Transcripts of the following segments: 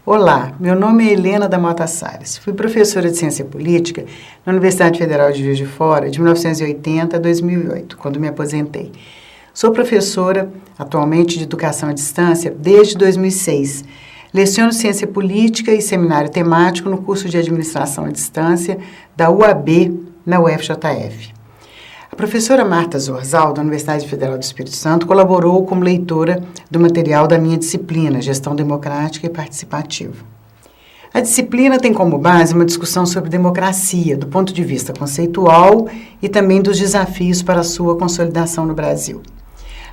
Olá, meu nome é Helena da Mota Salles. Fui professora de Ciência Política na Universidade Federal de Juiz de Fora de 1980 a 2008, quando me aposentei. Sou professora, atualmente, de Educação à Distância desde 2006. Leciono Ciência Política e Seminário Temático no curso de Administração à Distância da UAB, na UFJF. A professora Marta Zorzal, da Universidade Federal do Espírito Santo, colaborou como leitora do material da minha disciplina, Gestão Democrática e Participativa. A disciplina tem como base uma discussão sobre democracia, do ponto de vista conceitual e também dos desafios para a sua consolidação no Brasil.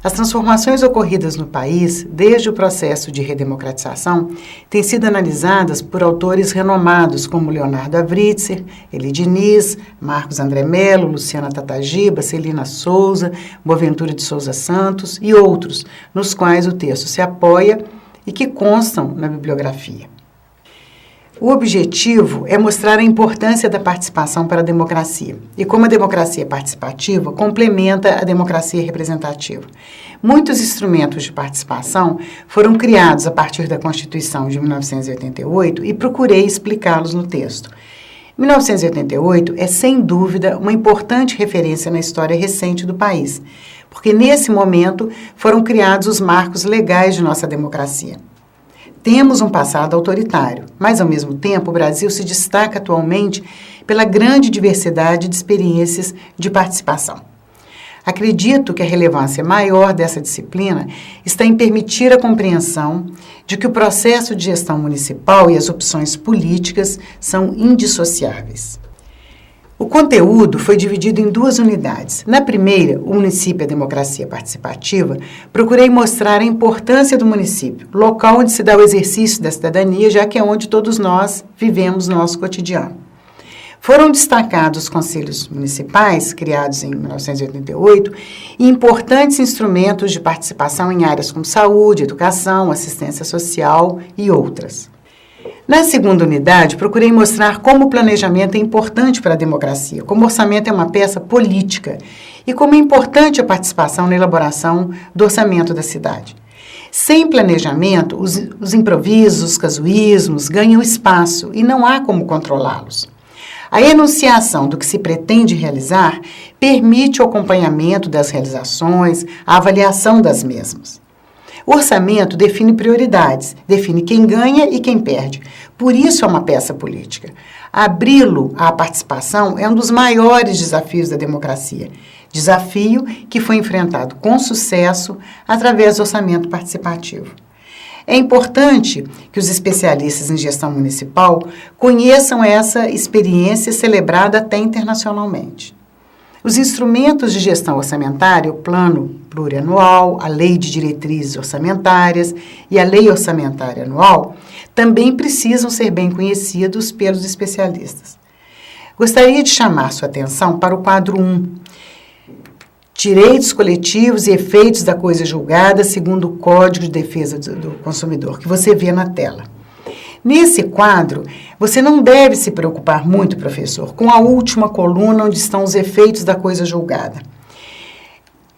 As transformações ocorridas no país, desde o processo de redemocratização, têm sido analisadas por autores renomados como Leonardo Avritzer, Eli Diniz, Marcos André Mello, Luciana Tatagiba, Celina Souza, Boaventura de Souza Santos e outros, nos quais o texto se apoia e que constam na bibliografia. O objetivo é mostrar a importância da participação para a democracia e como a democracia participativa complementa a democracia representativa. Muitos instrumentos de participação foram criados a partir da Constituição de 1988 e procurei explicá-los no texto. 1988 é, sem dúvida, uma importante referência na história recente do país, porque nesse momento foram criados os marcos legais de nossa democracia. Temos um passado autoritário, mas, ao mesmo tempo, o Brasil se destaca atualmente pela grande diversidade de experiências de participação. Acredito que a relevância maior dessa disciplina está em permitir a compreensão de que o processo de gestão municipal e as opções políticas são indissociáveis. O conteúdo foi dividido em duas unidades. Na primeira, o município e a democracia participativa, procurei mostrar a importância do município, local onde se dá o exercício da cidadania, já que é onde todos nós vivemos nosso cotidiano. Foram destacados os conselhos municipais, criados em 1988, e importantes instrumentos de participação em áreas como saúde, educação, assistência social e outras. Na segunda unidade, procurei mostrar como o planejamento é importante para a democracia, como o orçamento é uma peça política e como é importante a participação na elaboração do orçamento da cidade. Sem planejamento, os improvisos, os casuísmos ganham espaço e não há como controlá-los. A enunciação do que se pretende realizar permite o acompanhamento das realizações, a avaliação das mesmas. O orçamento define prioridades, define quem ganha e quem perde. Por isso é uma peça política. Abri-lo à participação é um dos maiores desafios da democracia. Desafio que foi enfrentado com sucesso através do orçamento participativo. É importante que os especialistas em gestão municipal conheçam essa experiência celebrada até internacionalmente. Os instrumentos de gestão orçamentária, o Plano Plurianual, a Lei de Diretrizes Orçamentárias e a Lei Orçamentária Anual, também precisam ser bem conhecidos pelos especialistas. Gostaria de chamar sua atenção para o quadro 1, Direitos Coletivos e Efeitos da Coisa Julgada segundo o Código de Defesa do Consumidor, que você vê na tela. Nesse quadro, você não deve se preocupar muito, professor, com a última coluna onde estão os efeitos da coisa julgada.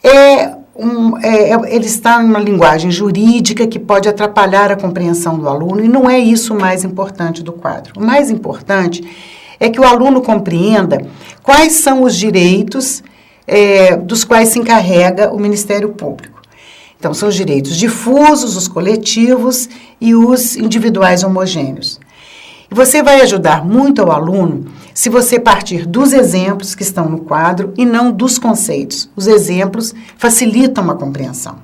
Ele está em uma linguagem jurídica que pode atrapalhar a compreensão do aluno e não é isso o mais importante do quadro. O mais importante é que o aluno compreenda quais são os direitos dos quais se encarrega o Ministério Público. Então, são os direitos difusos, os coletivos e os individuais homogêneos. E você vai ajudar muito ao aluno se você partir dos exemplos que estão no quadro e não dos conceitos. Os exemplos facilitam a compreensão.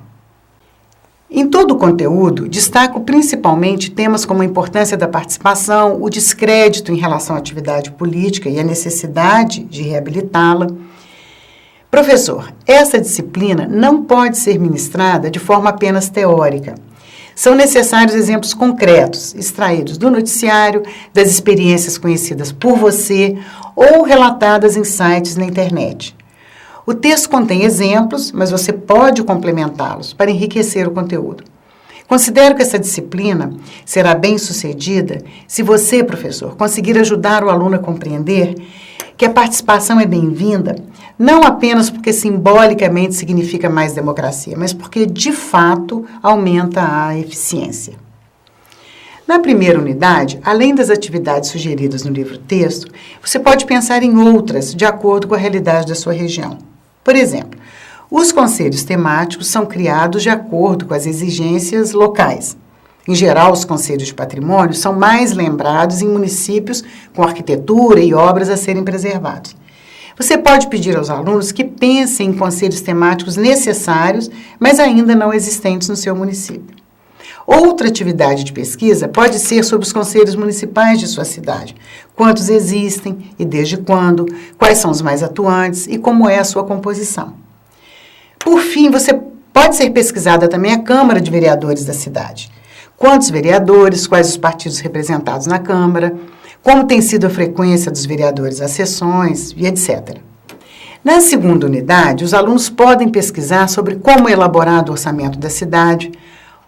Em todo o conteúdo, destaco principalmente temas como a importância da participação, o descrédito em relação à atividade política e a necessidade de reabilitá-la. Professor, essa disciplina não pode ser ministrada de forma apenas teórica. São necessários exemplos concretos, extraídos do noticiário, das experiências conhecidas por você ou relatadas em sites na internet. O texto contém exemplos, mas você pode complementá-los para enriquecer o conteúdo. Considero que essa disciplina será bem-sucedida se você, professor, conseguir ajudar o aluno a compreender que a participação é bem-vinda, não apenas porque simbolicamente significa mais democracia, mas porque, de fato, aumenta a eficiência. Na primeira unidade, além das atividades sugeridas no livro-texto, você pode pensar em outras de acordo com a realidade da sua região. Por exemplo, os conselhos temáticos são criados de acordo com as exigências locais. Em geral, os conselhos de patrimônio são mais lembrados em municípios com arquitetura e obras a serem preservados. Você pode pedir aos alunos que pensem em conselhos temáticos necessários, mas ainda não existentes no seu município. Outra atividade de pesquisa pode ser sobre os conselhos municipais de sua cidade. Quantos existem e desde quando, quais são os mais atuantes e como é a sua composição. Por fim, você pode ser pesquisada também a Câmara de Vereadores da cidade. Quantos vereadores, quais os partidos representados na Câmara, como tem sido a frequência dos vereadores às sessões e etc. Na segunda unidade, os alunos podem pesquisar sobre como é elaborado o orçamento da cidade,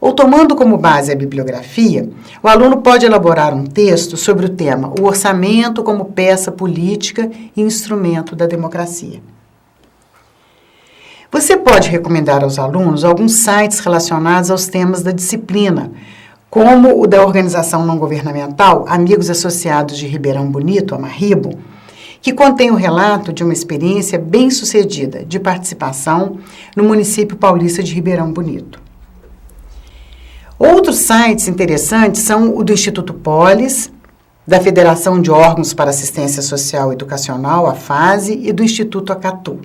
ou tomando como base a bibliografia, o aluno pode elaborar um texto sobre o tema o orçamento como peça política e instrumento da democracia. Você pode recomendar aos alunos alguns sites relacionados aos temas da disciplina, como o da organização não governamental Amigos Associados de Ribeirão Bonito, Amarribo, que contém o relato de uma experiência bem-sucedida de participação no município paulista de Ribeirão Bonito. Outros sites interessantes são o do Instituto Polis, da Federação de Órgãos para Assistência Social e Educacional, a FASE, e do Instituto Acatu.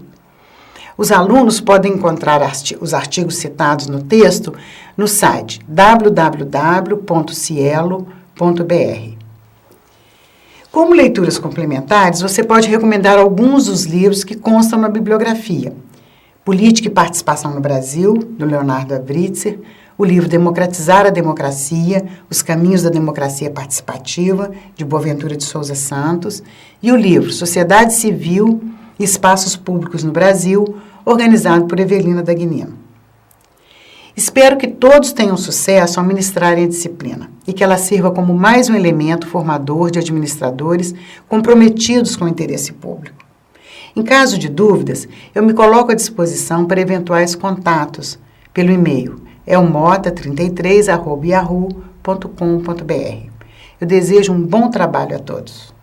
Os alunos podem encontrar os artigos citados no texto no site www.cielo.br. Como leituras complementares, você pode recomendar alguns dos livros que constam na bibliografia. Política e Participação no Brasil, do Leonardo Avritzer, o livro Democratizar a Democracia, Os Caminhos da Democracia Participativa, de Boaventura de Souza Santos, e o livro Sociedade Civil e Espaços Públicos no Brasil, organizado por Evelina Dagnino. Espero que todos tenham sucesso ao ministrarem a disciplina e que ela sirva como mais um elemento formador de administradores comprometidos com o interesse público. Em caso de dúvidas, eu me coloco à disposição para eventuais contatos pelo e-mail elmota33@yahoo.com.br. Eu desejo um bom trabalho a todos.